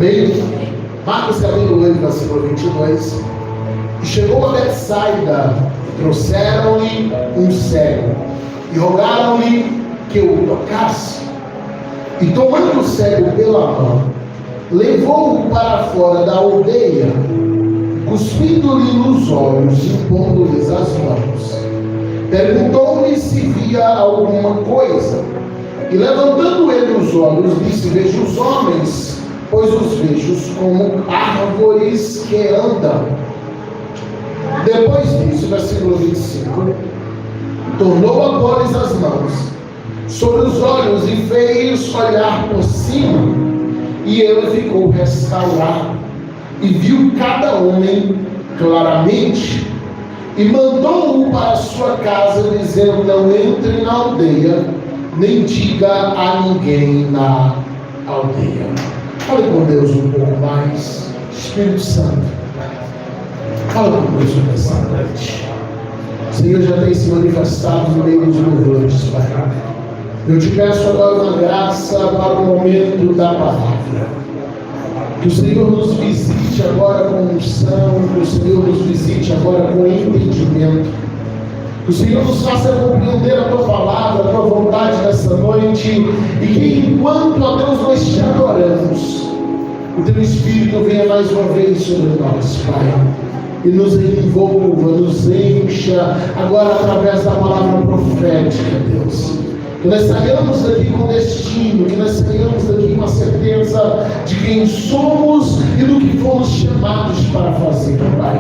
Bem, Marcos capítulo 8, versículo 22. E chegou a Betsaida, trouxeram-lhe um cego, e rogaram-lhe que o tocasse. E tomando o cego pela mão, levou-o para fora da aldeia, cuspindo-lhe nos olhos, impondo-lhes as mãos. Perguntou-lhe se via alguma coisa. E levantando ele os olhos, disse: vejo os homens, pois os vejo como árvores que andam. Depois disso, versículo 25, tornou a pôr-lhes as mãos sobre os olhos e fez olhar por cima, e ele ficou restaurado, e viu cada homem claramente, e mandou-o para a sua casa, dizendo: não entre na aldeia, nem diga a ninguém na aldeia. Fale com Deus um pouco mais. Espírito Santo, fala com Deus nessa noite. O Senhor já tem se manifestado no meio dos louvores, Pai. Eu te peço agora uma graça para o momento da palavra. Que o Senhor nos visite agora com unção, que o Senhor nos visite agora com entendimento. Que o Senhor nos faça compreender a Tua palavra, a Tua vontade nessa noite, e que enquanto, ó Deus, nós te adoramos, o Teu Espírito venha mais uma vez sobre nós, Pai, e nos envolva, nos encha agora através da palavra profética, Deus. Que nós saiamos daqui com destino, que nós saiamos daqui com a certeza de quem somos e do que fomos chamados para fazer, Pai.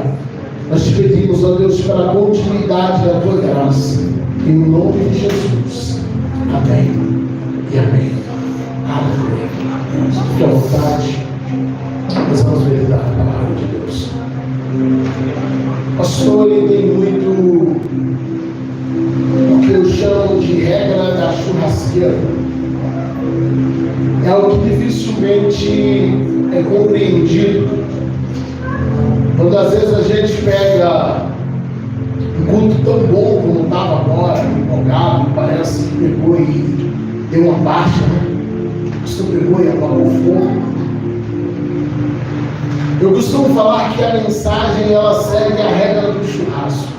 Nós te pedimos, ó Deus, pela continuidade da Tua graça, em nome de Jesus. Amém e amém. Aleluia. Fique à vontade. Nós vamos meditar a palavra de Deus. Pastor, ele tem muito o que eu chamo de regra da churrasqueira. É algo que dificilmente é compreendido. Quando às vezes a gente pega um culto tão bom como estava agora, empolgado, parece que pegou e deu uma baixa, né? Você pegou e apagou o fogo. Eu costumo falar que a mensagem ela segue a regra do churrasco.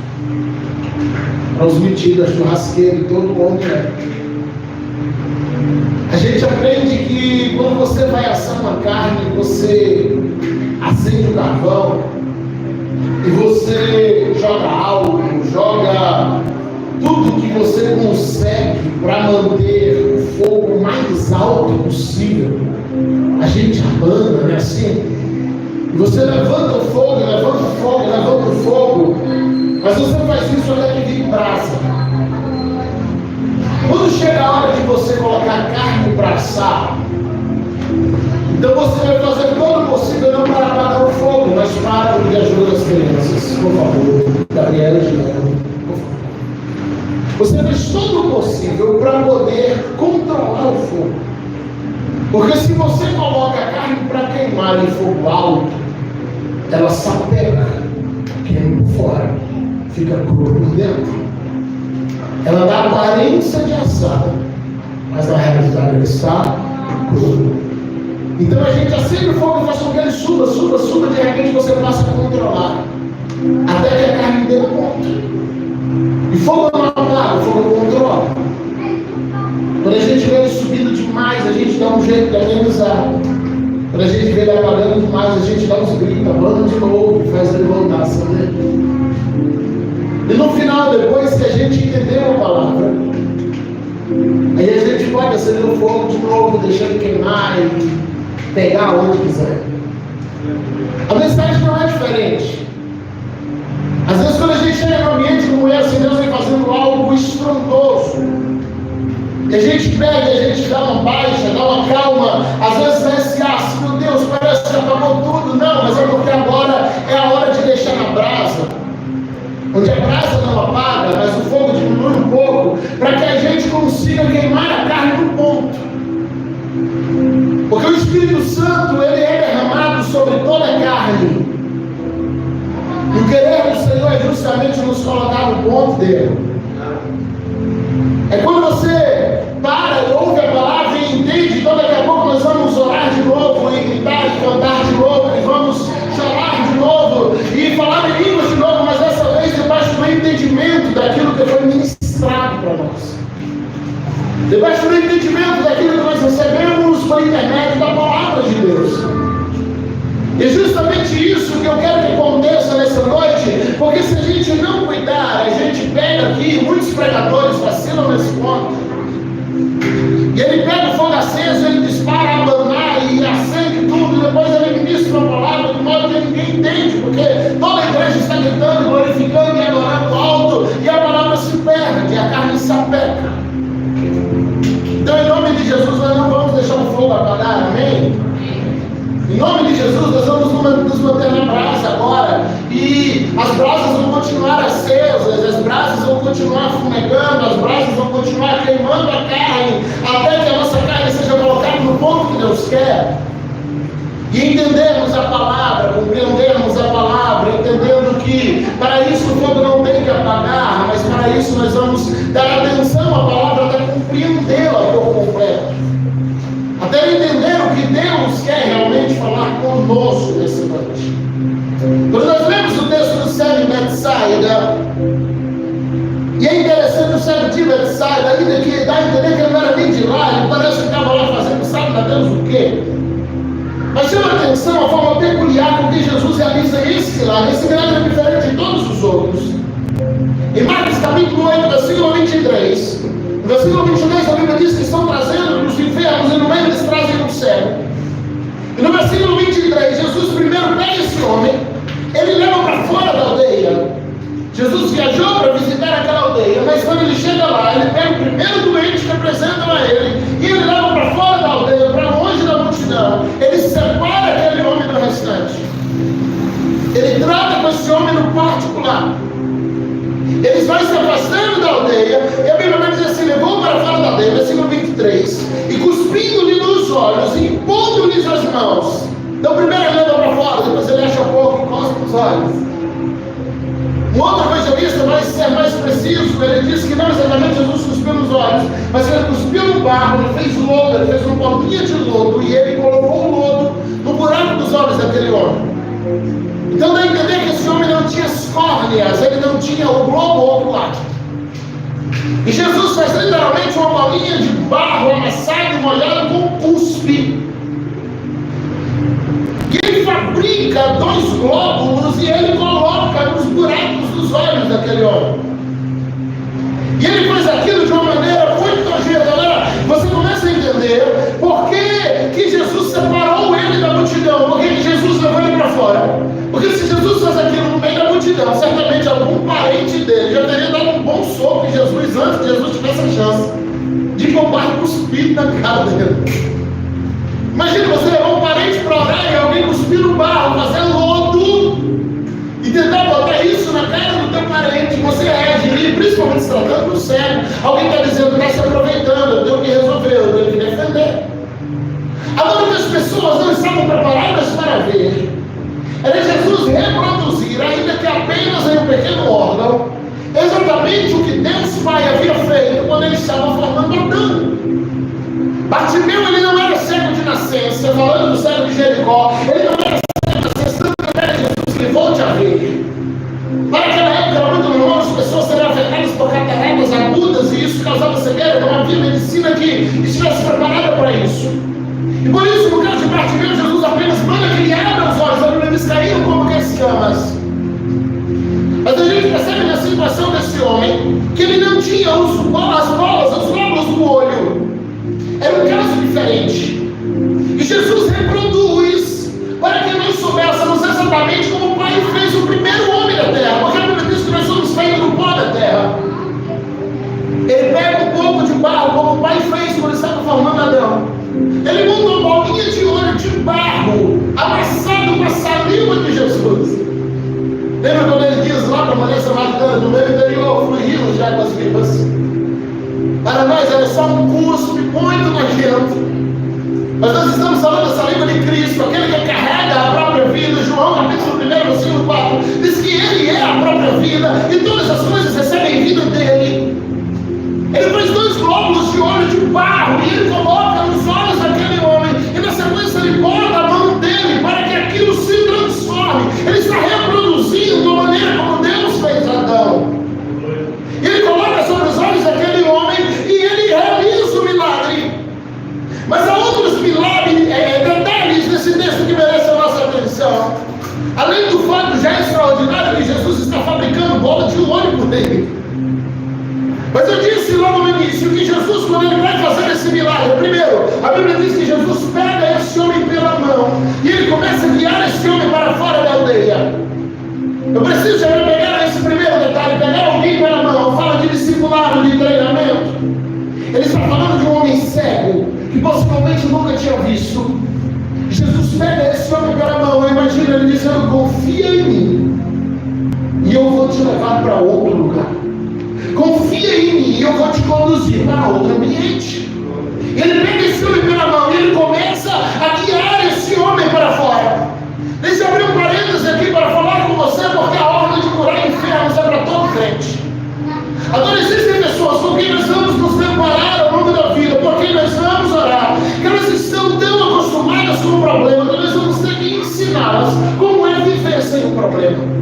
Para os metidos, a churrasqueira e todo homem é. A gente aprende que quando você vai assar uma carne, você acende o carvão e você joga álcool, joga tudo que você consegue para manter o fogo o mais alto possível. A gente abana, né, assim? E você levanta o fogo, levanta o fogo, levanta o fogo, mas você faz isso até que fique brasa. Quando chega a hora de você colocar a carne para assar, então você vai fazer todo o possível não para apagar o fogo, mas para pedir ajuda das crianças. Por favor, Gabriela e Juliana, por favor. Você faz todo o possível para poder controlar o fogo. Porque se você coloca a carne para queimar em fogo alto, ela sapega, queima por fora, fica crua por dentro. Ela dá aparência de assada, mas na realidade ela está crua. Então a gente acende o fogo e faz com que ele suba, de repente você passa a controlar, até que a carne dê ponto. E fogo não apaga, fogo não controla. Quando a gente vê ele subindo demais, a gente dá um jeito de amenizar. Quando a gente vê ele apagando demais, a gente dá uns gritos, abana de novo, faz ele voltar, sabe? E no final, depois que a gente entendeu a palavra, aí a gente pode acender o fogo de novo, deixar ele queimar e pegar onde quiser. A mensagem não é diferente. Às vezes quando a gente chega no ambiente como esse, Deus vem fazendo algo estrondoso. E a gente pega, a gente dá uma baixa, dá uma calma. Às vezes parece que, meu Deus, parece que acabou tudo. Não, mas é porque agora é a hora de deixar na brasa. Onde a brasa não apaga, mas o fogo diminui um pouco, para que a gente consiga queimar a carne no ponto. Porque o Espírito Santo, ele é derramado sobre toda a carne. E o querer do Senhor é justamente nos colocar no ponto dele. É quando você para, ouve a palavra e entende, então daqui a pouco nós vamos orar de novo e gritar e cantar. E justamente isso que eu quero que aconteça nessa noite, porque se a gente não cuidar, a gente pega aqui, muitos pregadores vacilam nesse ponto, e ele pega o fogo aceso, ele dispara a abanar e acende tudo, e depois ele ministra uma palavra de modo que ninguém entende, porque toda a igreja está gritando, glorificando e adorando alto, e a palavra se perde, a carne se apeca. Então, em nome de Jesus, nós não vamos deixar o fogo apagar, amém? Em nome de Jesus, nós vamos nos manter na brasa agora, e as brasas vão continuar acesas, as brasas vão continuar fumegando, as brasas vão continuar queimando a carne, até que a nossa carne seja colocada no ponto que Deus quer. E entendermos a palavra, compreendermos a palavra, entendendo que para isso o fogo não tem que apagar, mas para isso nós vamos dar atenção à palavra até compreendê-la por completo. Até entender o que Deus quer realmente falar conosco nessa noite. Quando nós lemos o texto do cego de Betsaida, e é interessante o cego de Betsaida, ainda que dá a entender que ele não era nem de lá, ele parece que estava lá fazendo, sabe lá Deus o quê? Mas chama atenção a forma peculiar com que Jesus realiza esse milagre. Esse milagre é diferente de todos os outros. Em Marcos capítulo 8, versículo 23, no versículo 22 a Bíblia diz que estão trazendo os enfermos e no meio eles trazem um cego. E no versículo 23, Jesus primeiro pega esse homem, ele leva para fora da aldeia. Jesus viajou para visitar aquela aldeia, mas quando ele chega lá, ele pega o primeiro doente que apresentam a ele, e ele leva para fora da aldeia, para longe da multidão. Ele separa aquele homem do restante. Ele trata com esse homem no particular. Eles vão se afastando da aldeia, e a Bíblia vai dizer assim: levou para fora da aldeia, versículo 23, e cuspindo-lhe nos olhos, e impondo-lhes as mãos. Então primeiro ele leva para fora, depois ele acha pouco e cospe nos olhos. Um outro evangelista vai ser mais preciso, ele diz que não exatamente Jesus cuspiu nos olhos, mas ele cuspiu no barro, ele fez lodo, ele fez uma bolinha de lodo, e ele colocou o lodo no buraco dos olhos daquele homem. Então dá a entender que esse homem não tinha as córneas, ele não tinha o globo ocular. E Jesus faz literalmente uma bolinha de barro amassada e molhada com cuspe. E ele fabrica 2 glóbulos e ele coloca nos buracos dos olhos daquele homem. E ele faz aquilo de uma maneira muito nojenta. Agora, você começa a entender por que Jesus separou ele da multidão, por que Jesus levou ele para fora. Porque se Jesus faz aquilo no meio da multidão, certamente algum parente dele já teria dado um bom soco em Jesus antes que Jesus tivesse a chance de bombar cuspido na cara dele. Imagina você levar um parente para orar e alguém cuspir no barro, fazer lodo e tentar botar isso na cara do teu parente. Você reagiria, principalmente se tratando do cego. Alguém está dizendo: está se aproveitando, eu tenho que resolver, eu tenho que defender. Agora que as pessoas não estavam preparadas para ver, era Jesus reproduzir, ainda que apenas em um pequeno órgão, exatamente o que Deus Pai havia feito quando ele estava formando Adão. Bartimeu, ele não era cego de nascença, falando do cego de Jericó, ele não era cego de nascença, tanto que era Jesus que volte a ver. Naquela época era muito normal as pessoas serem afetadas por cataratas agudas, e isso causava cegueira, não havia medicina que estivesse preparada para isso. E por isso, no caso de Bartimeu, Jesus apenas manda que ele abra os olhos, a Bíblia diz: caíram como que escamas. Mas a gente percebe na situação desse homem que ele não tinha as bolas, os glóbulos do olho. Era um caso diferente. E Jesus reproduz para que nós soubéssemos exatamente como o Pai fez o primeiro homem da terra. Porque a Bíblia diz que nós somos feitos do pó da terra. Ele pega um pouco de barro, como o Pai fez quando estava formando Adão. Ele monta uma bolinha de olho de barro, amassado com a saliva de Jesus. Lembra quando ele diz lá para a mulher samaritana: no meu interior flui rios de águas vivas? Para nós era só um cuspe muito nojento. Mas nós estamos falando da saliva de Cristo, aquele que carrega a própria vida. João capítulo 1, versículo 4, diz que ele é a própria vida, e todas as coisas recebem vida dele. Ele faz 2 glóbulos de olho de barro, e ele coloca nos olhos daquele homem, e na sequência ele bota a mão dele para que aquilo se transforme. Ele está reproduzindo a maneira como Deus fez Adão. E ele coloca sobre os olhos daquele homem e ele realiza o milagre. Mas há outros milagres, detalhes nesse texto Bíblia diz que Jesus pega esse homem pela mão e ele começa a guiar esse homem para fora da aldeia. Eu preciso já pegar esse primeiro detalhe, pegar alguém pela mão, fala de discipulado, de treinamento. Ele está falando de um homem cego, que possivelmente nunca tinha visto. Jesus pega esse homem pela mão, imagina ele dizendo: confia em mim, e eu vou te levar para outro lugar. Confia em mim, e eu vou te conduzir para outro ambiente. Ele pega esse homem pela mão e ele começa a guiar esse homem para fora. Deixa eu abrir um parênteses aqui para falar com você, porque a ordem de curar enfermos é para todo crente. Agora existem pessoas com quem nós vamos nos preparar ao longo da vida, por quem nós vamos orar, que elas estão tão acostumadas com o problema que nós vamos ter que ensiná-las como é viver sem o problema.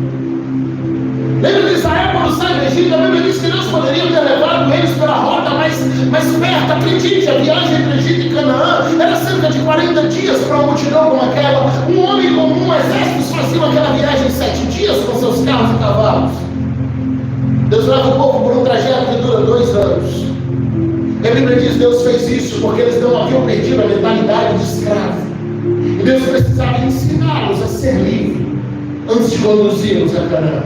Lembra de Israel quando sai do Egito? A Bíblia diz que Deus poderia ter levado eles pela rota mais perto. Acredite, a viagem entre Egito e Canaã era cerca de 40 dias para uma multidão como aquela. Um homem comum, um exército, faziam aquela viagem em 7 dias com seus carros e cavalos. Deus leva o povo por um trajeto que dura 2 anos. E a Bíblia diz que Deus fez isso porque eles não haviam perdido a mentalidade de escravo. E Deus precisava ensiná-los a ser livre antes de conduzi-los a Canaã.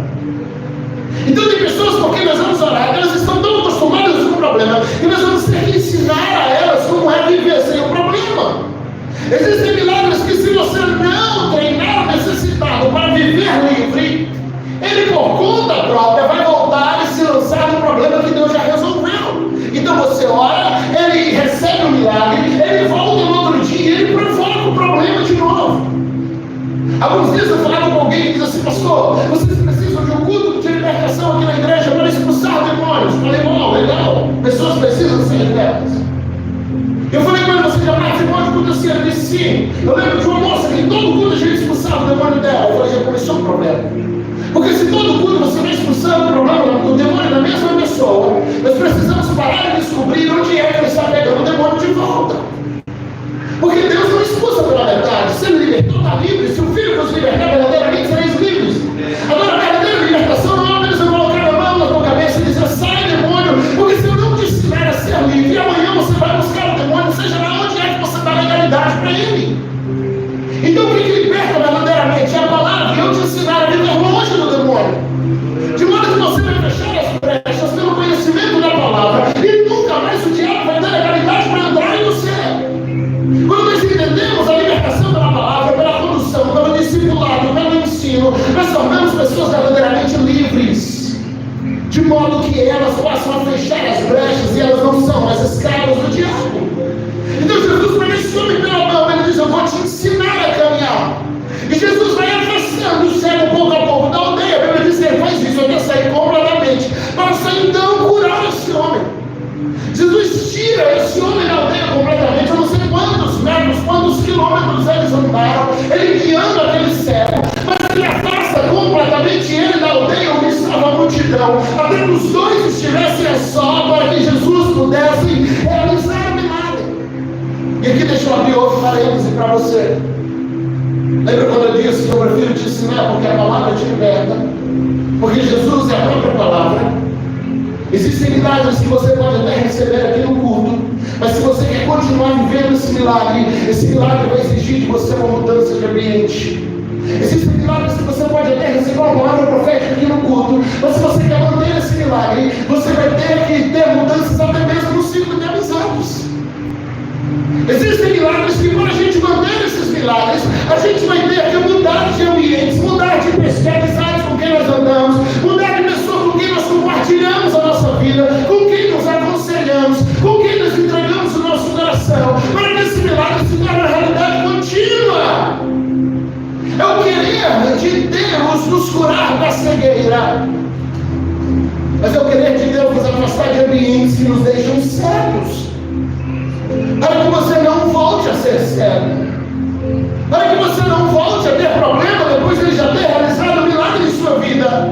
Então tem pessoas por quem nós vamos orar, elas estão tão acostumadas com o problema, que nós vamos ter que ensinar a elas como é viver sem o problema. Existem milagres que, se você não treinar o necessitado para viver livre, ele por conta própria vai voltar e se lançar no problema que Deus já resolveu. Então você ora, ele recebe o milagre, ele volta no outro dia e ele provoca o problema de novo. Alguns dias eu falava com alguém que diz assim: pastor, vocês precisam de um culto de libertação aqui na igreja para expulsar demônios. Falei: bom, legal, pessoas precisam ser libertas. Eu falei: mas você já participou de culto assim? Ele disse: sim. Eu lembro de uma moça que em todo culto a gente expulsava o demônio dela. Eu falei: já começou o problema. Porque se todo culto você vai expulsando o problema do demônio da mesma pessoa, nós precisamos parar e descobrir onde é que ele está pegando o demônio de volta. Porque Deus não expulsa pela metade. Se ele libertou, está livre. Se o Filho nos libertar verdadeiramente, sereis livres. Agora, a verdadeira libertação não é apenas eu colocar a mão na tua cabeça e dizer: sai, demônio. Porque se eu não te ensinar a ser livre, amanhã você vai buscar o demônio, seja lá onde é que você dá legalidade para ele. Então, o que liberta verdadeiramente é a palavra, e eu te ensinar a viver longe do demônio. De modo que você vai fechar as brechas pelo conhecimento da palavra, e nunca mais o diabo vai ter legalidade para entrar em você. Quando nós entendemos a libertação pela palavra, pela condução, pelo discipulado, pelo ensino, nós tornamos pessoas verdadeiramente livres, de modo que elas possam fechar as brechas e elas não são mais escravas do diabo. Então Jesus pega esse homem pela mão, ele diz: eu vou te ensinar a caminhar. E Jesus vai afastando o cego pouco a pouco da aldeia. A Bíblia diz que ele faz isso até sair completamente, para sair então curar esse homem. Jesus tira esse homem da aldeia completamente. Eu não sei quantos metros, quantos quilômetros eles andaram, ele guiando aquele cego, mas ele afasta completamente ele da aldeia onde estava a multidão, até que os dois estivessem a só, para que Jesus pudesse realizar o milagre. E aqui deixa eu abrir outro parêntese para você. Lembra quando eu disse que eu prefiro te ensinar porque a palavra te liberta? Porque Jesus é a própria palavra. Existem milagres que você pode até receber aqui no culto, mas se você quer continuar vivendo esse milagre vai exigir de você uma mudança de ambiente. Existem milagres que você pode até receber uma palavra profética aqui no culto, mas se você quer manter esse milagre, você vai ter que ter mudanças até mesmo no ciclo de amizades. Existem milagres que, para a gente manter esses milagres, a gente vai ter que mudar de ambientes, mudar de amizades com quem nós andamos, mudar de pessoa com quem nós compartilhamos a nossa vida, com quem nos aconselhamos, com quem nos entregamos o nosso coração, para que esse milagre se torne uma realidade contínua. É o querer de Deus nos curar da cegueira, mas é o querer de Deus nos afastar de ambientes que nos deixam cegos, para que você não volte a ser cego, para que você não volte a ter problema depois de ele já ter realizado o milagre em sua vida.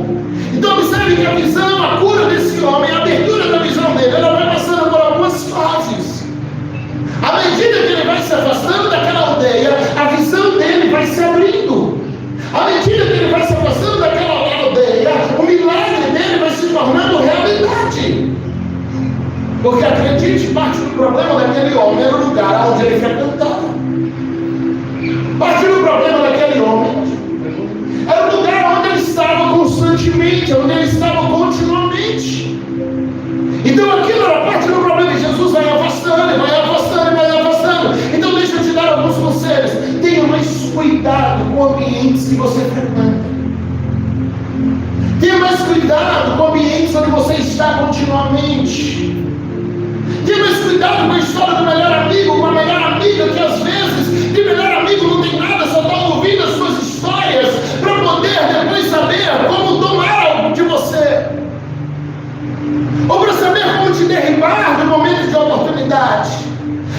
Então observe que a visão, a cura desse homem, a abertura da visão dele, ela vai passando por algumas fases. À medida que ele vai se afastando daquela aldeia, a visão dele vai se abrindo. À medida que ele vai se afastando daquela aldeia, o milagre dele vai se tornando realidade. Porque acredite, parte do problema daquele homem era o lugar onde ele cuidado com ambientes que você frequenta. Tenha mais cuidado com ambientes onde você está continuamente. Tenha mais cuidado com a história do melhor amigo, com a melhor amiga, que às vezes de melhor amigo não tem nada, só está ouvindo as suas histórias para poder depois saber como tomar algo de você, ou para saber como te derribar no momento de oportunidade.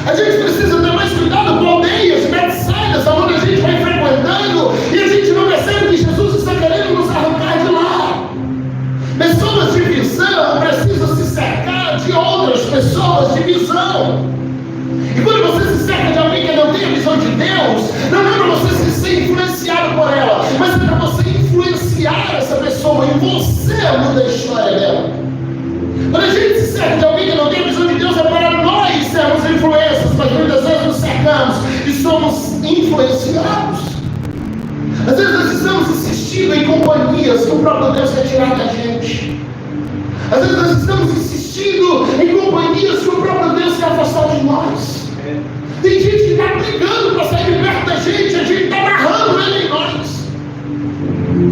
A gente precisa ter mais cuidado com aldeias, Betsaida, onde a gente vai frequentando e a gente não percebe que Jesus está querendo nos arrancar de lá. Pessoas de visão precisam se cercar de outras pessoas de visão. E quando você se cerca de alguém que não tem a visão de Deus, não é para você ser influenciado por ela, mas é para você influenciar essa pessoa e você muda a história dela. Quando a gente se cerca de alguém que não tem a visão de Deus, é para nós sermos influências, mas muitas vezes nos cercamos e somos influenciados. Às vezes nós estamos insistindo em companhias que o próprio Deus quer tirar da gente. Às vezes nós estamos insistindo em companhias que o próprio Deus quer afastar de nós. Tem gente que está brigando para sair de perto da gente, a gente está amarrando ele em nós.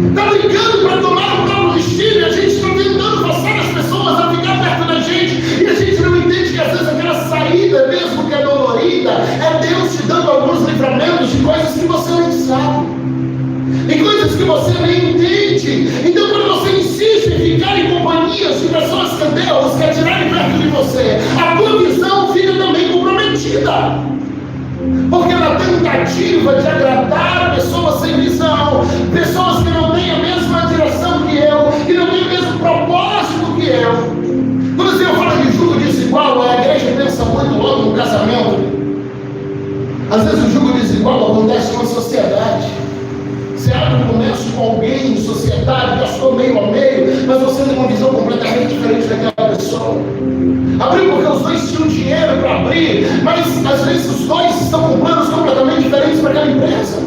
Está brigando para tomar o próprio destino, e a gente está tentando forçar as pessoas a ficar perto da gente, e a gente não entende que às vezes aquela saída, mesmo que é dolorida, é Deus te dando alguns livramentos de coisas que você não sabe, e coisas que você nem entende. Então, quando você insiste em ficar em companhias de pessoas que Deus quer tirar de perto de você, a tua visão fica também comprometida. Porque na tentativa de agradar pessoas sem visão, pessoas que não têm a mesma direção que eu, que não têm o mesmo propósito que eu. Quando o Senhor fala de jugo desigual, a igreja pensa muito logo no casamento. Às vezes o jugo desigual acontece na sociedade. Você abre um comércio com alguém em sociedade, gastou meio a meio, mas você tem uma visão completamente diferente daquela pessoa. Abriu porque os dois tinham dinheiro para abrir, mas às vezes os dois estão com planos completamente diferentes para aquela empresa.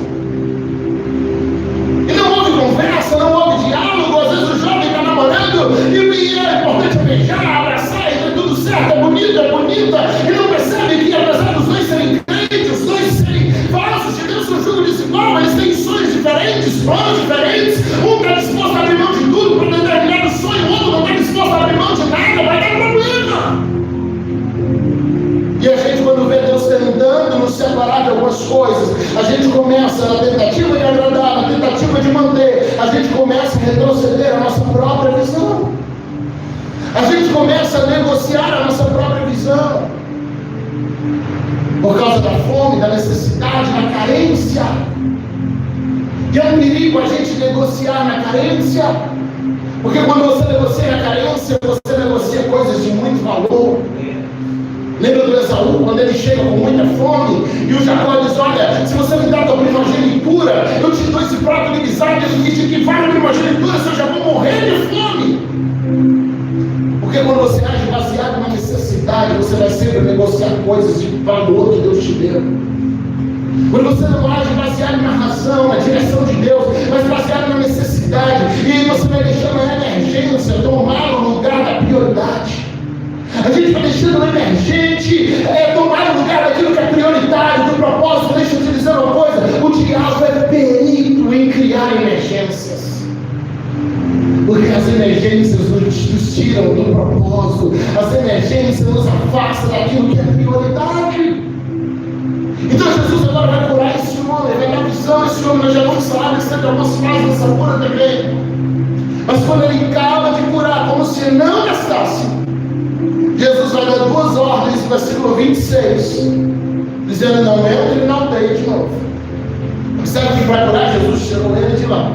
E não houve conversa, não houve diálogo. Às vezes o jovem está namorando e é importante beijar, abraçar, e tá tudo certo, é bonita, e não percebe que apesar dos dois serem crentes, os dois serem falsos de Deus, um jugo desigual, eles têm sonhos diferentes, planos diferentes. Um está disposto a abrir mão de tudo para determinar o sonho, o outro não está disposto a abrir mão de nada, vai dar problema. E a gente, quando vê Deus tentando nos separar de algumas coisas, a gente começa na tentativa de agradar, na tentativa de manter, a gente começa a retroceder a nossa própria visão. A gente começa a negociar a nossa própria visão. Por causa da fome, da necessidade, da carência. E é um perigo a gente negociar na carência. Porque quando você negocia na carência, você negocia coisas de muito valor. Lembra do Esaú, quando ele chega com muita fome, e o Jacó diz: olha, se você me dá a tua primogenitura, eu te dou esse prato de guisado. Ele diz que vai a primogenitura, se eu já vou morrer de fome. Porque quando você age baseado na necessidade, você vai sempre negociar coisas de valor que Deus te deu. Quando você não age baseado na razão, na direção de Deus, mas baseado na necessidade, e aí você vai deixando a emergência tomar o lugar da prioridade. A gente vai deixando o emergente tomar o lugar daquilo que é prioritário, do propósito. Deixa eu te dizer uma coisa: o diabo é perito em criar emergências. Porque as emergências nos tiram do propósito, as emergências nos afastam daquilo que é prioridade. Então Jesus agora vai curar esse homem, vai dar visão a esse homem. Nós já vamos falar que tem algumas frases dessa cura também. Mas quando ele acaba de curar, como se não gastasse, Jesus vai dar duas ordens no versículo 26, dizendo: não entre na aldeia de novo. Sabe quem vai curar? Jesus tirou ele de lá.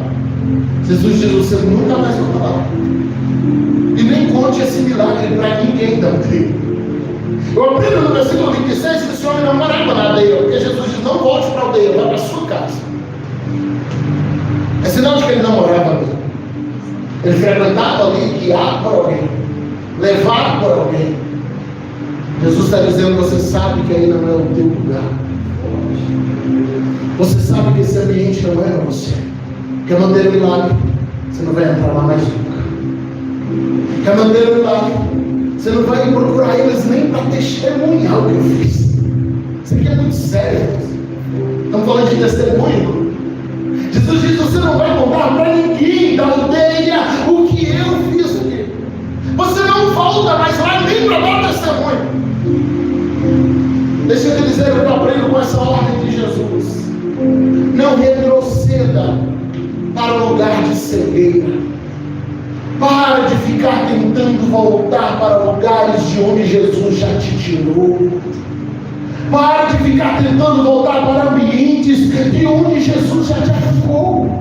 Jesus diz: você nunca mais vai lá. E nem conte esse milagre para ninguém da aldeia. Eu aprendo no versículo 26 que esse homem não morava na aldeia, porque Jesus diz: não volte para a aldeia, vá para a sua casa. É sinal de que ele não morava ali. Ele frequentava ali, guiado por alguém, levado por alguém. Jesus está dizendo: você sabe que aí não é o teu lugar. Você sabe que esse ambiente não é para você. Quer manter o milagre? Você não vai entrar lá mais nunca. Quer manter o milagre? Você não vai procurar eles nem para testemunhar o que eu fiz. Isso aqui é muito sério. Estamos falando de testemunho. vai contar para ninguém da aldeia o que eu fiz aqui. Você não volta mais lá nem para dar testemunho. Deixa eu te dizer o que eu aprendo com essa ordem de Jesus. Não retroceda para o lugar de cegueira. Para de ficar tentando voltar para lugares de onde Jesus já te tirou. Para de ficar tentando voltar para ambientes de onde Jesus já te arrancou.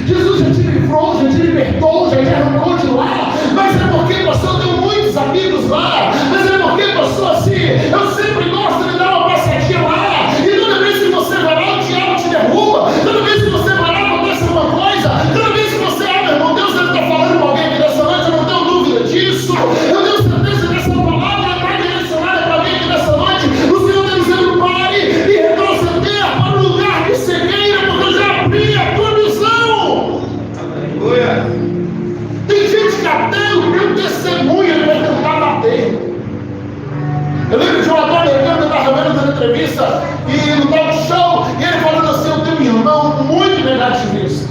Jesus já te livrou, já te libertou, já te arrancou de lá. Mas é porque, pastor, eu tenho muitos amigos lá. Mas é porque, pastor, assim, eu sempre gosto de dar uma passadinha lá. E toda vez que você vai lá, o diabo te derruba. Toda vez que você vai lá, acontece alguma coisa. Toda vez que você abre, irmão, Deus está falando com alguém aqui nessa noite, eu não tenho dúvida disso. Eu tenho certeza que essa palavra está direcionada para alguém aqui nessa noite. O Senhor está dizendo, pare e retroceder para o lugar de cegueira, porque eu já abri a tua visão. Aleluia. Tem gente que até o meu testemunho ele vai tentar bater. Eu lembro de um ator americano que estava vendo na entrevista e no talk show, e ele falando assim, eu tenho um irmão muito negativista.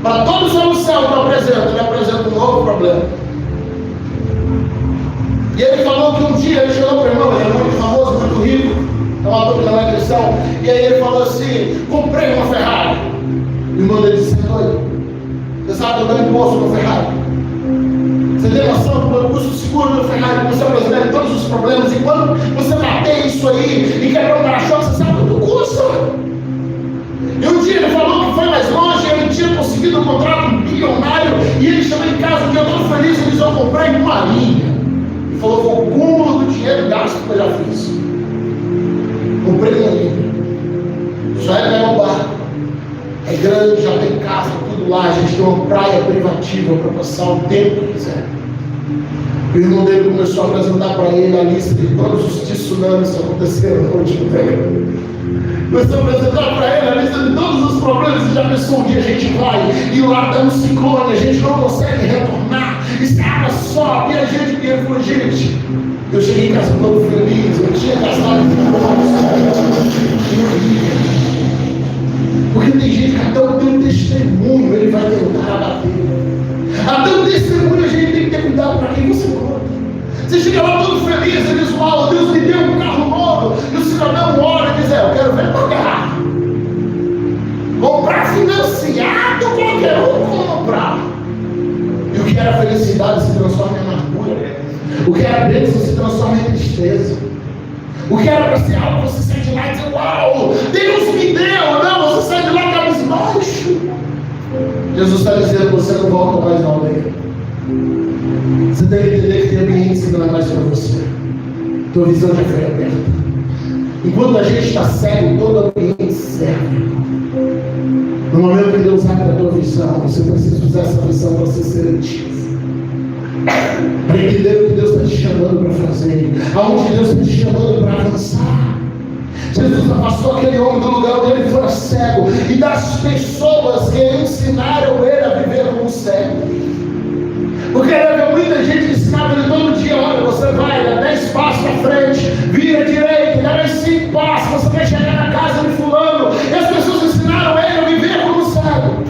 Para todos os céu que eu apresento, ele apresenta um novo problema. E ele falou que um dia ele chegou para o irmão, ele é muito famoso, muito rico, é um ator que não é cristão, e aí ele falou assim, comprei uma Ferrari. E o irmão dele disse, doido, você sabe que eu dou imposto no Ferrari? Você tem noção do custo seguro do Ferrari, que você é brasileiro, em todos os problemas, e quando você bater isso aí e quebrar um para-choque, você sabe quanto custa? E um dia ele falou que foi mais longe, ele tinha conseguido um contrato bilionário, e ele chegou em casa, um dia todo feliz, e disse, eu comprei uma linha. Ele falou, foi o cúmulo do dinheiro gasto que eu já fiz. Comprei uma linha. Já é ganhar um barco. É grande, já tem casa, tudo lá, a gente tem uma praia privativa para passar o tempo que quiser. O irmão dele começou a apresentar para ele a lista de todos os tsunamis que aconteceram no último tempo. Começou a apresentar para ele a lista de todos os problemas. E já pensou, um dia a gente vai e lá tem um ciclone, a gente não consegue retornar, e a água sobe, e a gente, ele falou, gente, eu cheguei em casa todo feliz, eu tinha gastado porque tem gente que até o teu testemunho ele vai tentar abater. Até o testemunho a gente tem que ter cuidado para quem você conta. Você chega lá todo feliz e diz, uau, Deus me deu um carro novo. E o cidadão olha e diz, eu quero ver pagar. Comprar financiado, qualquer um compra. E o que era felicidade se transforma em amargura. O que era bênção se transforma em tristeza. O que era para ser algo, você sai de lá e diz, uau, Deus me deu. Não, você sai de lá cabisbaixo. Jesus está dizendo, você não volta mais na aldeia. Você tem que entender que tem ambiente que não é mais para você. Tua visão já foi aberta. Enquanto a gente está cego, todo ambiente serve. No momento que Deus abre a tua visão, você precisa usar essa visão para ser seletivo. Para entender o que Deus está te chamando para fazer, aonde Deus está te chamando para avançar. Jesus afastou aquele homem do lugar onde ele fora cego, e das pessoas que ensinaram ele a viver como cego. Porque havia muita gente que ensinava ele todo dia, olha, você vai, dá 10 passos para frente, vira direito, dá mais 5 passos, você vai chegar na casa de fulano. E as pessoas ensinaram ele a viver como cego.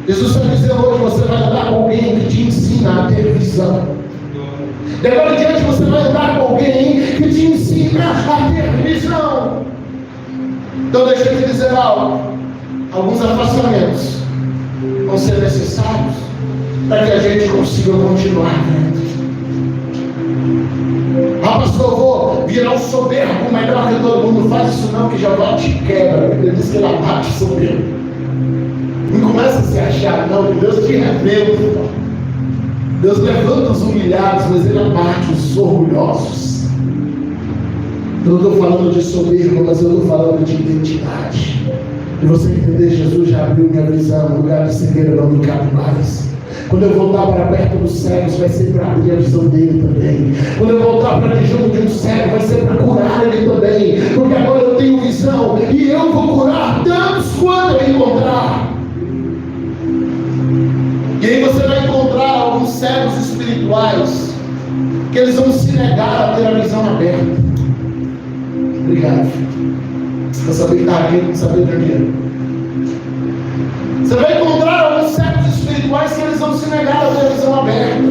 Jesus está dizendo hoje, você vai andar com alguém que te ensina a ter visão. De agora em diante você vai andar com alguém que te ensina a ter visão. Então deixa eu te dizer algo. Alguns afastamentos vão ser necessários para que a gente consiga continuar vendo. Ah, pastor, eu vou virar um soberbo melhor que todo mundo. Faz isso não, que Jeová te quebra. Ele diz que ele abate soberbo. Não começa a se achar, não, que Deus te revela. Deus levanta os humilhados, mas Ele abate os orgulhosos. Eu não estou falando de soberba, mas eu estou falando de identidade. E você entender, Jesus já abriu minha visão, o lugar de cegueira não me cabe mais. Quando eu voltar para perto dos cegos, vai ser para abrir a visão dele também. Quando eu voltar para junto de um cego, vai ser para curar ele também. Porque agora eu tenho visão e eu vou curar tantos quanto eu encontrar. E aí você vai encontrar alguns cegos espirituais que eles vão se negar a ter a visão aberta. Obrigado. Você saber que está aqui, não saber de onde é. Você vai encontrar alguns mais que eles vão se negar a ter a visão aberta.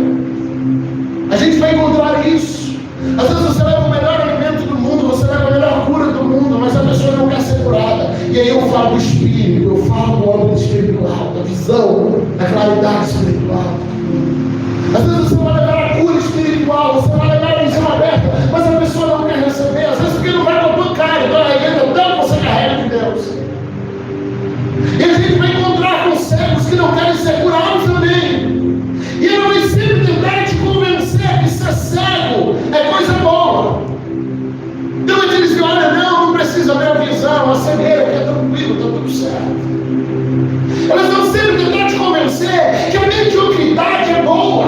A gente vai encontrar isso. Às vezes você leva o melhor alimento do mundo, você leva a melhor cura do mundo, mas a pessoa não quer ser curada. E aí eu falo do espírito, eu falo do âmbito espiritual, da visão, da claridade espiritual. Às vezes você vai levar a cura espiritual, você vai levar a visão aberta, mas a pessoa não quer receber. Às vezes porque não vai com a tua cara, então é tanto que você carrega de Deus. E a gente vai encontrar com cegos que não querem ser curados também. E ele vai sempre tentar te convencer que ser cego é coisa boa. Então ele diz: olha, não precisa ver a visão, a cegueira, que é tranquilo, está tudo certo. Elas vão sempre tentar te convencer que a mediocridade é boa.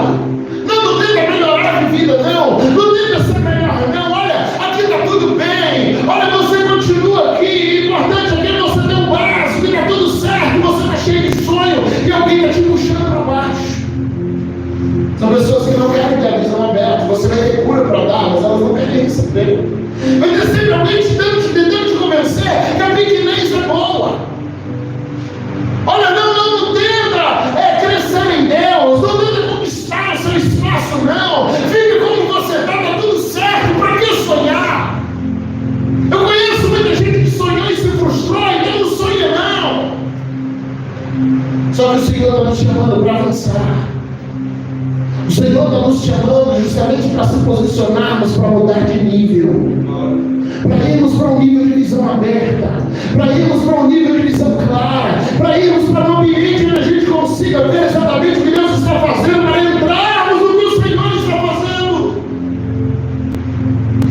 Não tenta melhorar a vida, não tenta ser melhor, não. Olha, aqui está tudo bem. Olha, você continua aqui. O importante é que você tem um básico, que está tudo certo, você está cheio de sonho e alguém está te puxando para baixo. São pessoas que não querem ter a visão aberta. Você vai ter cura para dar, mas elas não querem receber. Vai ter sempre alguém tentando te convencer que a pequenez é boa. Olha, não tenta crescer em Deus, não tenta conquistar o seu espaço, não. Fique como você está tudo certo. Para que sonhar? Eu conheço muita gente que sonhou e se frustrou, então não sonha, não. Só que o Senhor está nos chamando para avançar. O Senhor está nos chamando justamente para se posicionarmos, para mudar de nível, para irmos para um nível de visão aberta, para irmos para um nível de visão clara, para irmos para um ambiente onde a gente consiga ver exatamente o que Deus está fazendo, para entrarmos no que o Senhor está fazendo.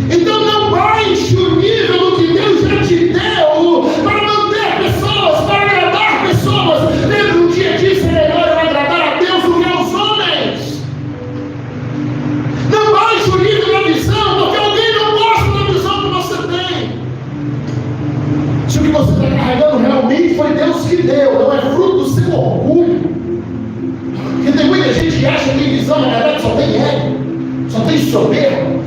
Então não baixe o nível do que Deus já te deu para manter pessoas, para agradar pessoas. Lembra um dia disso, é melhor eu agradar a Deus do que aos homens. Não baixe o nível da visão, porque alguém não gosta da visão que você tem. Se o que você está carregando realmente foi Deus que deu, não é fruto do seu orgulho. Porque tem muita gente que acha que tem visão, na verdade só tem ego, só tem soberba.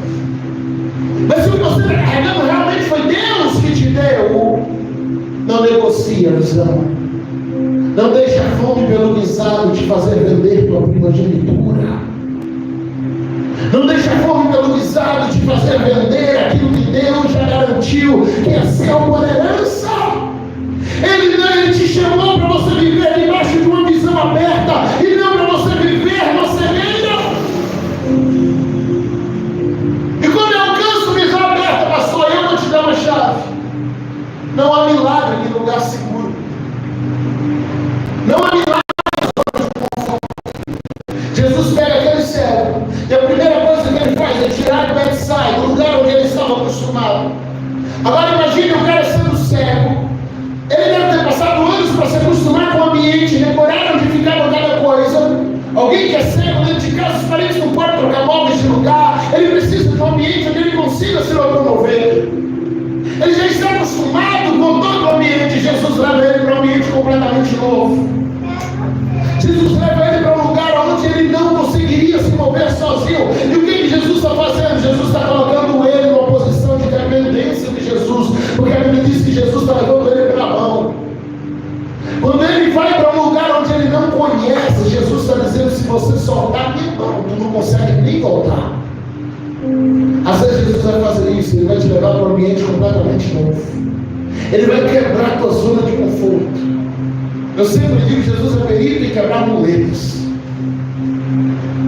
Mas se o que você está carregando realmente foi Deus que te deu, não negocie a visão. Não deixe a fome pelo guisado te fazer vender tua primogenitura. Não deixe a fome pelo guisado te fazer vender aquilo que Deus já garantiu que é seu por herança. Ele te chamou para você viver debaixo de uma visão aberta e não para você viver na cegueira. E quando eu alcanço visão aberta, pastor, eu vou te dar uma chave. Não há milagre em lugar seguro. Não há milagre em zona de conforto. Jesus pega aquele cego e a primeira coisa que ele faz é tirar o Bethsaida, do lugar onde ele estava acostumado. Agora imagine o cara sendo cego. Ele deve ter passado anos para se acostumar com o ambiente, decorar onde ficava cada coisa. Alguém que é cego dentro de casa, os parentes não podem trocar móveis de lugar. Ele precisa de um ambiente onde ele consiga se locomover. Ele já está acostumado com todo o ambiente. Jesus leva ele para um ambiente completamente novo. Jesus leva ele para um lugar onde ele não conseguiria se mover sozinho. E o que Jesus está fazendo? Jesus está colocando ele numa posição de dependência de Jesus, porque a Bíblia diz que Jesus está levando ele pela mão. Quando ele vai para um lugar onde ele não conhece, Jesus está dizendo: se você soltar minha mão, tu não consegue nem voltar. Às vezes Jesus vai fazer isso, ele vai te levar para um ambiente completamente novo. Ele vai quebrar a tua zona de conforto. Eu sempre digo que Jesus é perito em quebrar muletas,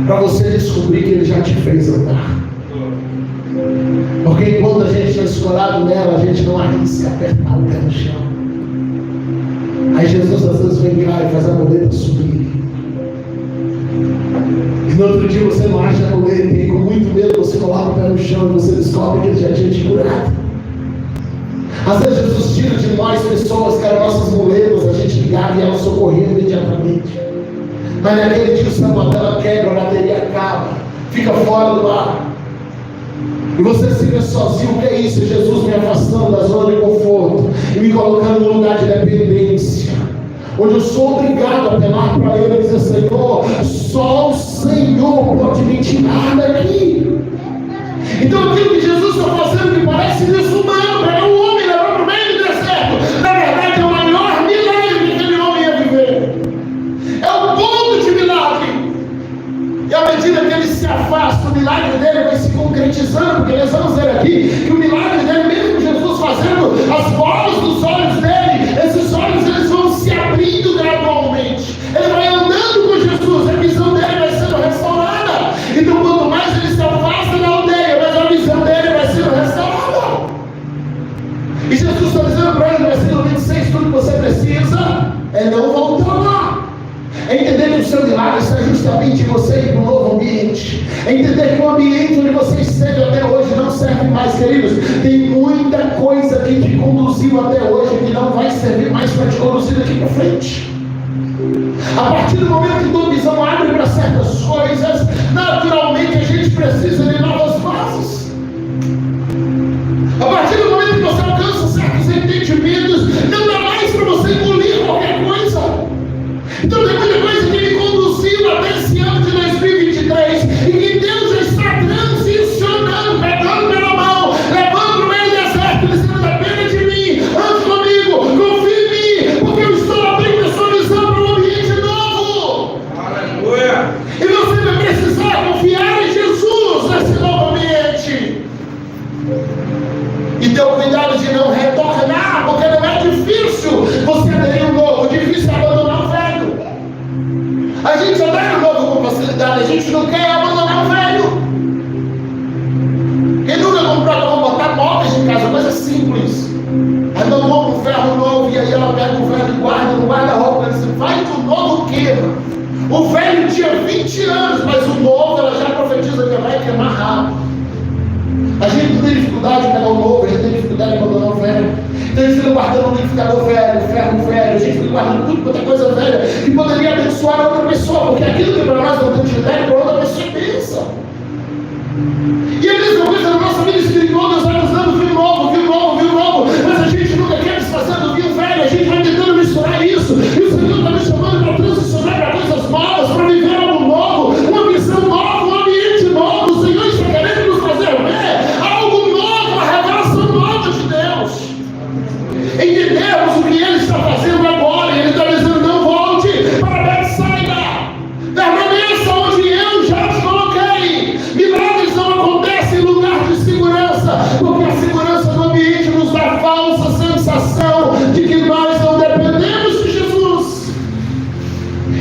para você descobrir que ele já te fez andar. Porque enquanto a gente está escorado nela, a gente não arrisca apertar o pé no chão. Aí Jesus às vezes vem cá e faz a muleta subir. E no outro dia você não acha a muleta, e com muito medo você coloca o pé no chão e você descobre que ele já tinha te curado. Às vezes Jesus tira de nós pessoas que eram nossas muletas, a gente ligava e elas socorriam imediatamente. Mas naquele dia o celular dela quebra, a bateria acaba, fica fora do ar. E você se vê sozinho. O que é isso? Jesus me afastando da zona de conforto e me colocando no lugar de dependência, onde eu sou obrigado a apelar para Ele e dizer: Senhor, só o Senhor pode me tirar daqui. Então aquilo que Jesus está fazendo, que parece desumano, pegar um homem e levar para o meio do deserto, na verdade é o maior milagre que aquele homem ia viver. É o ponto de milagre. o milagre dele vai se concretizando, porque nós vamos ver aqui que o milagre dele, mesmo Jesus fazendo as bolas dos olhos dele, esses olhos eles vão se abrindo gradualmente. Ele vai andando com Jesus, a visão dele vai sendo restaurada. Então, quanto mais ele se afasta da aldeia, mais a visão dele vai sendo restaurada. E Jesus está dizendo para ele no versículo 26, tudo que você precisa é não voltar lá. É entender que o seu milagre está justamente em você ir para um novo ambiente. É entender que o ambiente onde você esteve até hoje não serve mais, queridos. Tem muita coisa que te conduziu até hoje que não vai servir mais para te conduzir daqui para frente. A partir do momento que tua visão abre para certas coisas, naturalmente a gente precisa de novas bases. A partir do momento que você alcança certos entendimentos, não dá mais para você engolir qualquer coisa. Então tem muita coisa que me conduziu até esse ano de 2023 e que Deus já está transicionando, pegando pela mão, levando para o meio do deserto, dizendo: depende de mim, ande comigo, confie em mim, porque eu estou abrindo a sua visão para um ambiente novo. Aleluia! E você vai precisar confiar em Jesus nesse novo ambiente. E ter o cuidado de não retornar, porque não é difícil você aderir ao novo, difícil é abandonar o velho. A gente adere ao novo com facilidade, a gente não quer abandonar o velho. Quem nunca comprou, vamos botar móveis em casa, coisa simples. Aí não compra um ferro novo e aí ela pega o velho e guarda no guarda-roupa. Ela diz: vai que o novo queima. O velho tinha 20 anos, mas o novo ela já profetiza que vai queimar rápido. A gente tem dificuldade de pegar o novo, a gente tem dificuldade de abandonar o velho. Então a gente fica guardando o liquidificador velho, o ferro velho, a gente fica guardando tudo quanto é coisa velha que poderia abençoar a outra pessoa, porque aquilo que para nós não tem utilidade, para outra pessoa pensa. E a mesma coisa na nossa vida espiritual, Deus vai nos dando vinho novo, mas a gente nunca quer desfazer do vinho velho, a gente vai tentando misturar isso, e o Senhor está me chamando para transicionar para coisas novas, para viver algo novo, uma visão nova, um ambiente novo. O Senhor está querendo nos fazer ver algo novo, a revelação nova de Deus. Entendemos o que Ele está fazendo agora, e Ele está dizendo: não volte para Betsaida, permaneça onde eu já te coloquei. Milagres não acontecem em lugar de segurança, porque a segurança do ambiente nos dá falsa sensação de que nós não dependemos de Jesus.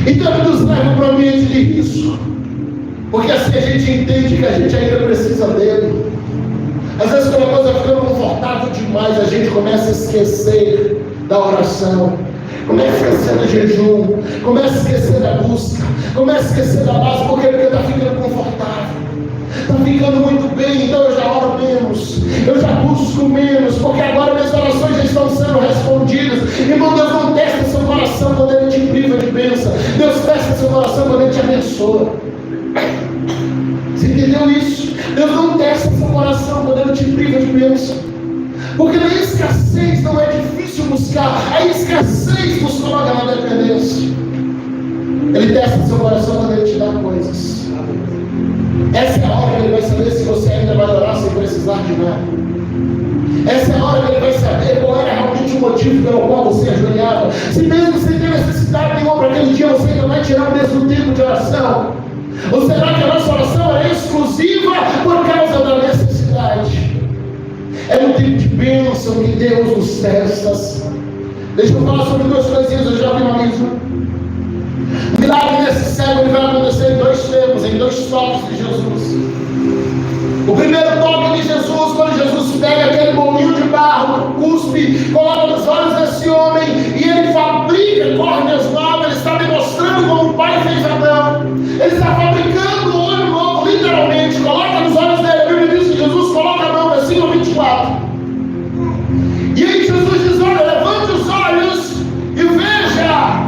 Então Ele nos leva para um ambiente de risco, porque assim a gente entende que a gente ainda precisa dele. Às vezes, quando a coisa fica confortável demais, a gente começa a esquecer da oração, começa a esquecer do jejum, começa a esquecer da busca, começa a esquecer da base, porque está ficando confortável, está ficando muito bem. Então eu já oro menos, eu já busco menos, porque agora minhas orações já estão sendo respondidas. Irmão, Deus não testa seu coração quando Ele te priva de bênção, Deus testa seu coração quando Ele te abençoa. Você entendeu isso? Deus não testa seu coração quando Ele te priva de bênção, porque na escassez não é difícil buscar, a escassez nos coloca na dependência. Ele testa seu coração quando Ele te dá coisas. Essa é a hora que Ele vai saber se você ainda vai orar sem precisar de nada. Essa é a hora que Ele vai saber qual era realmente o motivo pelo qual você ajoelhava. Se mesmo sem ter necessidade nenhuma para aquele dia, você ainda vai tirar o mesmo tempo de oração. Ou será que a nossa oração é exclusiva por causa da necessidade? É um tipo de bênção que Deus nos testa. Deixa eu falar sobre duas coisinhas, eu já finalizo. O milagre nesse cego ele vai acontecer em dois tempos, em dois toques de Jesus. O primeiro toque de Jesus, quando Jesus pega aquele bolinho de barro, cuspe, coloca nos olhos desse homem e ele fabrica córneas novas. Ele está demonstrando como o Pai fez Adão. Ele está fabricando um olho novo, literalmente. Coloca nos olhos dele. A Bíblia diz que Jesus coloca a mão, versículo 24. E aí Jesus diz: olha, levante os olhos e veja.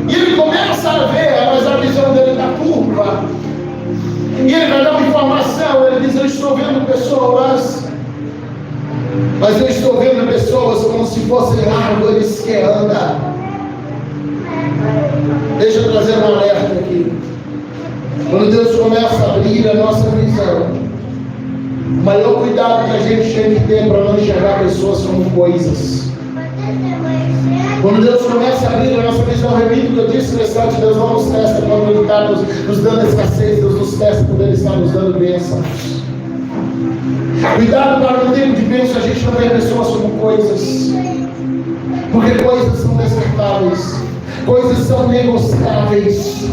E ele começa a ver, mas a visão dele está turva. E ele vai dar uma informação. Ele diz: eu estou vendo pessoas, mas eu estou vendo pessoas como se fossem árvores que andam. Deixa eu trazer um alerta aqui. Quando Deus começa a abrir a nossa visão, o maior cuidado que a gente tem que ter para não enxergar pessoas como coisas. Quando Deus começa a abrir a nossa visão, repito o que eu disse no instante, Deus não nos testa quando Ele está nos dando escassez, Deus nos testa quando Ele está nos dando bênçãos. Cuidado para no tempo de bênção a gente não ver pessoas como coisas, porque coisas são descartáveis, coisas são negociáveis.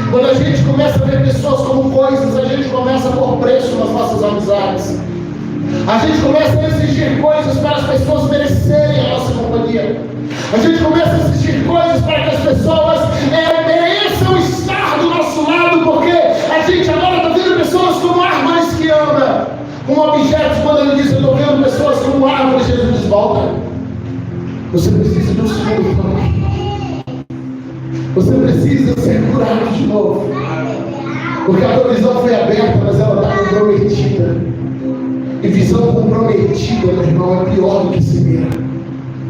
Quando a gente começa a ver pessoas como coisas, a gente começa a pôr preço nas nossas amizades. A gente começa a exigir coisas para as pessoas merecerem a nossa companhia. A gente começa a exigir coisas para que as pessoas mereçam estar do nosso lado, porque a gente agora está vendo pessoas como árvores que andam, como objetos. Quando Ele diz, eu estou vendo pessoas como árvores, Jesus diz, volta. Você precisa de um segundo toque. Você precisa ser curado de novo. Porque a tua visão foi aberta, mas ela está comprometida. E visão comprometida, meu irmão, é pior do que cegueira.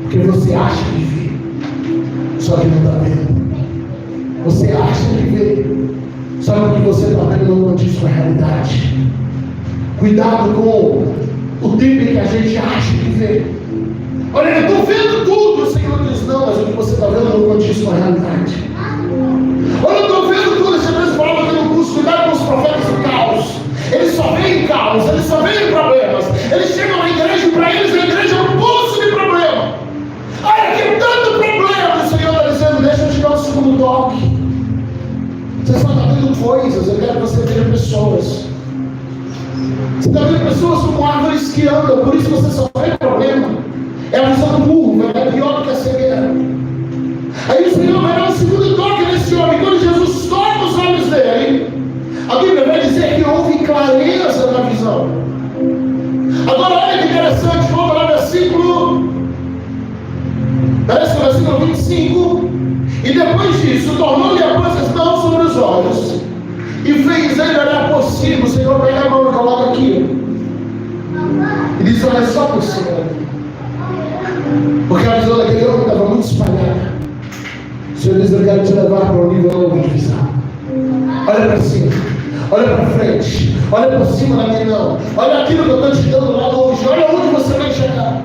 Porque você acha que vê, só que não está vendo. Você acha que vê, só que o que você está vendo não condiz com a realidade. Cuidado com o tempo em que a gente acha que vê. Olha, eu estou vendo tudo. O Senhor diz, não, mas o que você está vendo não condiz com a realidade. Olha, eu estou vendo tudo. Esse mesmo falava aqui no curso, cuidado com os profetas do caos. Eles só veem caos, eles só veem problemas. Eles chegam na igreja e para eles a igreja é um poço de problema. Olha, que tanto problema. O Senhor está dizendo, deixa eu te dar um segundo toque. Você só está vendo coisas, eu quero que você veja pessoas. Você está vendo pessoas como árvores que andam, por isso você só vê problema. É a visão burra, é pior do que a cegueira. Aí o Senhor vai dar um segundo toque nesse homem. Quando Jesus toca os olhos dele, a Bíblia vai dizer que houve clareza na visão. Agora olha que interessante, vamos lá no versículo, parece que é o versículo 25. E depois disso, tornou-lhe a pôr as mãos sobre os olhos e fez ele olhar por cima. O Senhor pega a mão e coloca aqui e diz, olha só por cima. Porque a visão daquele homem estava muito espalhada. O Senhor diz, eu quero te levar para um nível novo de visão. Olha para cima, olha para frente, olha por cima da minha mão. Olha aquilo que eu estou te dando lá longe, olha onde você vai chegar.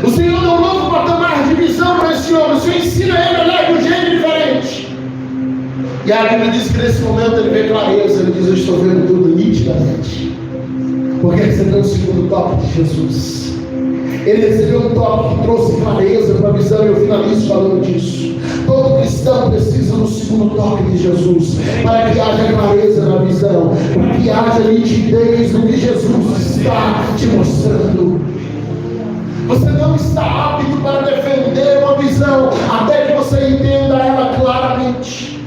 O Senhor deu um novo patamar de visão para esse homem. O Senhor ensina ele a olhar de um jeito diferente. E a Bíblia diz que nesse momento ele vê clareza. Ele diz, eu estou vendo tudo nitidamente. Porque recebeu o segundo toque de Jesus. Ele recebeu um toque que trouxe clareza para a visão. E eu finalizo falando disso. Todo cristão precisa do segundo toque de Jesus, para que haja clareza na visão, para que haja nitidez no que Jesus está te mostrando. Você não está apto para defender uma visão até que você entenda ela claramente.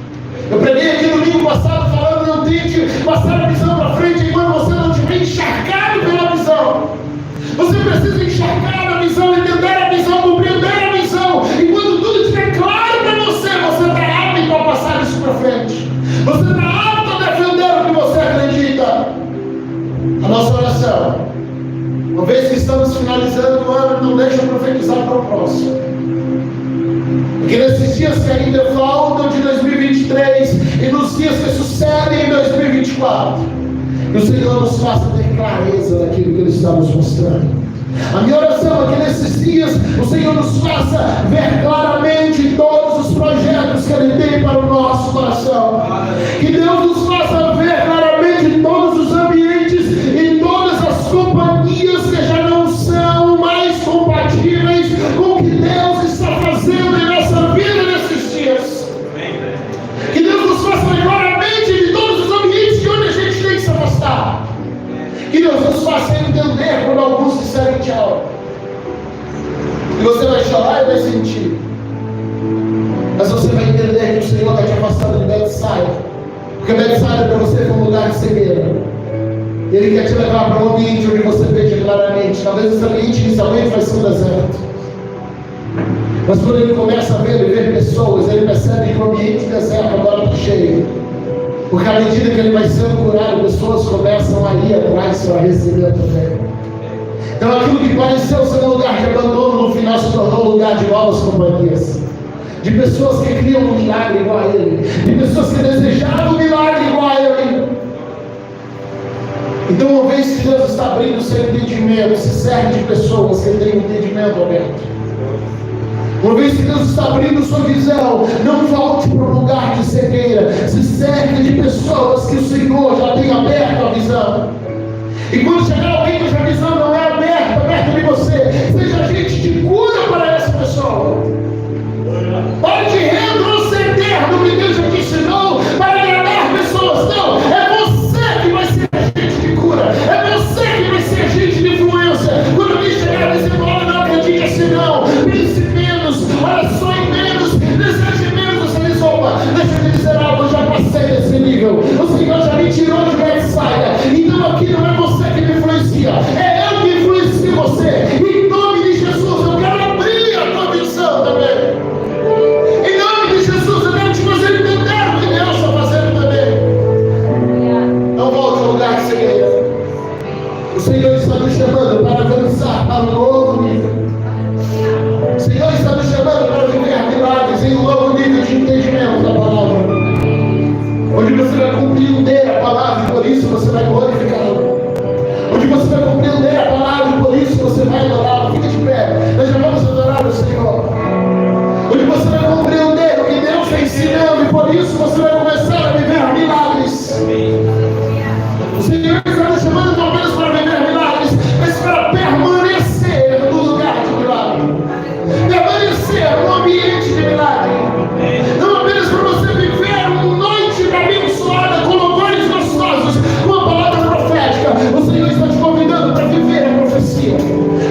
Eu preguei aqui no domingo passado falando, não tente passar a visão para frente enquanto você não estiver encharcado pela visão. Você precisa encharcar a visão, entender a visão, compreender a visão. E quando tudo estiver claro para você, você está apto a passar isso para frente. Você está apto a defender o que você acredita. A nossa oração, uma vez que estamos finalizando o ano, não deixa eu profetizar para o próximo. Porque nesses dias que ainda faltam de 2023 e nos dias que sucedem em 2024, que o Senhor nos faça ter clareza daquilo que Ele está nos mostrando. A minha oração é que nesses dias o Senhor nos faça ver claramente todos os projetos que Ele tem para o nosso coração. Que Deus nos faça ver claramente todos os ambientes e todas as companhias que já não são mais compatíveis com o que Deus está fazendo em nossa vida nesses dias. Que Deus nos faça ver claramente de todos os ambientes de onde a gente tem que se afastar. Que Deus nos faça entender quando alguns disserem tchau. E você vai chorar e vai sentir. Mas você vai entender que o Senhor está te afastando de Betsaida. Porque Betsaida para você foi um lugar de cegueira. Ele quer te levar para um ambiente onde você veja claramente. Talvez esse ambiente inicialmente vai ser um deserto. Mas quando ele começa a ver e ver pessoas, ele percebe que o ambiente deserto agora está cheio. Porque à medida que ele vai sendo curado, pessoas começam a ir atrás para receber também. Então aquilo que pareceu ser um lugar de abandono, no final se tornou um lugar de novas companhias. De pessoas que criam um milagre igual a ele. De pessoas que desejavam um milagre igual a ele. Então uma vez que Deus está abrindo o seu entendimento, se serve de pessoas que têm um entendimento aberto. Uma vez que Deus está abrindo sua visão, não volte para um lugar de cegueira. Se cerque de pessoas que o Senhor já tem aberto a visão. E quando chegar alguém cuja visão não é aberta de você, seja agente de cura para essa pessoa. Pare de retroceder no que Deus já te ensinou para agradar pessoas. Não, é você que vai ser agente de cura. É você que vai ser agente de influência. Quando alguém chegar e dizer, olha, não acredite assim não, pense menos, olha, sonhe menos, deseje menos, você diz, opa, deixa eu te dizer algo, eu já passei desse nível. O Senhor já me tirou de Betsaida. Então aqui não é você que me influencia, é eu que influencio você. Em nome de Jesus, eu quero abrir a tua visão também. Em nome de Jesus, eu quero te fazer entender o que Deus está fazendo também. Não volte ao lugar de cegueira. O Senhor está nos chamando para avançar para um novo nível. O Senhor está nos chamando para viver milagres em um novo nível de entendimento da palavra. Onde você vai compreender a palavra e por isso você vai glorificá-lo. Onde você vai compreender a palavra e por isso você vai adorá-lo. Fica de pé, nós já vamos adorar o Senhor. Onde você vai compreender o que Deus está ensinando e por isso você vai começar a viver milagres. O Senhor está nos chamando não apenas para viver milagres, mas para permanecer no lugar de milagre. Permanecer no ambiente de milagre. Não apenas para você viver uma noite abençoada com louvores gostosos, com a palavra profética. O Senhor está te convidando para viver a profecia,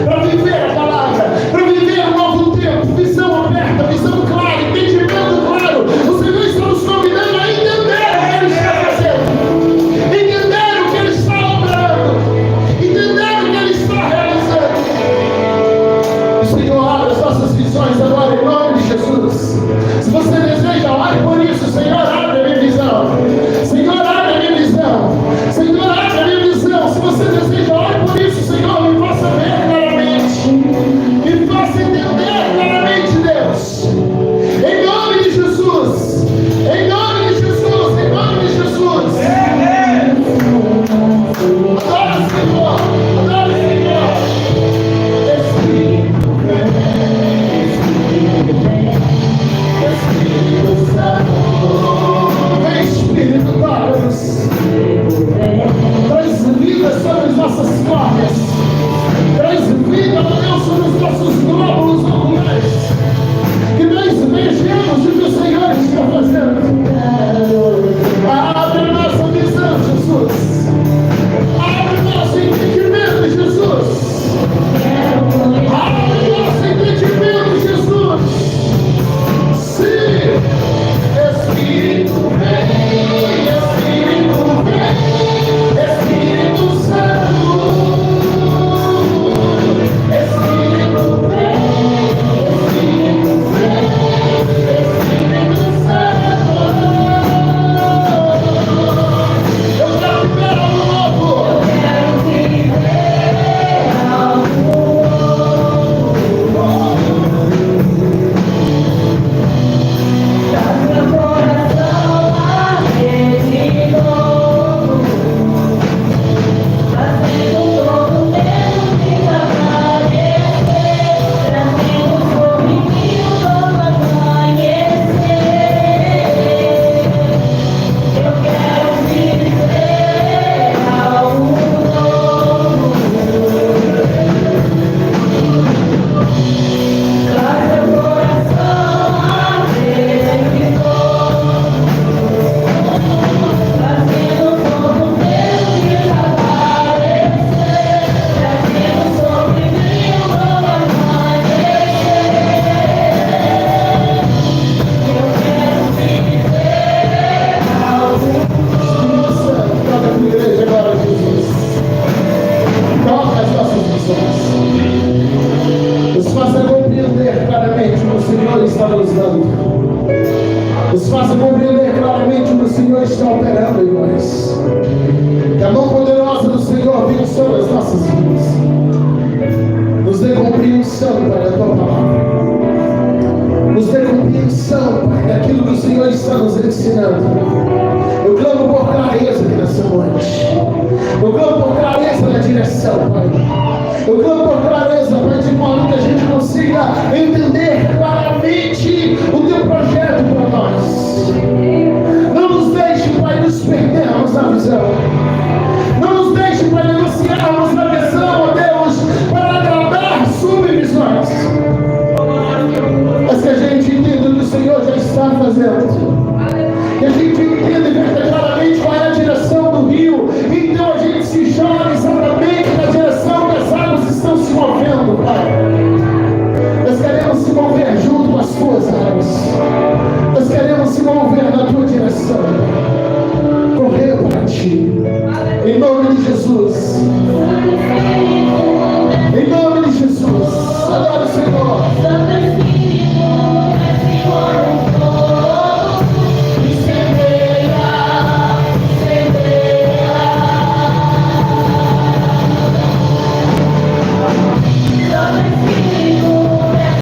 para viver a palavra, para viver um novo tempo, visão aberta, visão clara, entendimento claro. O Senhor está nos convidando a entender o que Ele está fazendo, entender o que Ele está operando, entender o que Ele está realizando. O Senhor abre as nossas visões agora em nome de Jesus. Se você deseja, ore por isso. Senhor, abre a minha visão. Senhor, abre a minha visão. Senhor, abre a minha visão. Se você deseja, ore por isso. Senhor, me faça ver claramente. Me faça entender claramente, Deus. Em nome de Jesus. Em nome de Jesus. Em nome de Jesus. Adora o Senhor. Adora o Senhor. Espírito Santo, vem Espírito, toca-nos, traz vida sobre as nossas córneas, traz vida, ó Deus, sobre os nossos glóbulos oculares, que nós vejamos o que o Senhor está fazendo. Abre a nossa visão, Jesus. Abre o nosso entendimento, Jesus. Abre o nosso entendimento, Jesus. Sim, Espírito vem, Espírito Santo, Espírito vem, Espírito Santo. Eu quero viver algo novo. Eu quero viver algo novo. Meu coração arder de novo, fazendo todo o medo que aparecer, trazendo sobre mim o novo amanhecer. Eu quero viver algo novo. Faz meu coração arder de novo, fazendo todo o medo que aparecer, trazendo sobre mim um novo amanhecer. Eu quero viver algo novo. Toca a tua igreja agora, Jesus. Toca as nossas visões. Nos faça compreender claramente o que o Senhor está nos dando. Nos faça compreender claramente o que o Senhor está operando em nós. Que a mão poderosa do Senhor venha sobre as nossas vidas. Nos dê compreensão, Pai, da Tua palavra. Nos dê compreensão, Pai, daquilo que o Senhor está nos ensinando. Eu clamo por clareza aqui nessa noite. Eu clamo por clareza na direção, Pai. Eu clamo por clareza, Pai, de modo que a gente consiga entender claramente gente entenda e veja claramente qual é a direção do rio. Então a gente se joga exatamente na direção que as águas estão se movendo, Pai. Nós queremos se mover junto com as tuas águas. Nós queremos se mover na tua direção. Correr para ti. Em nome de Jesus.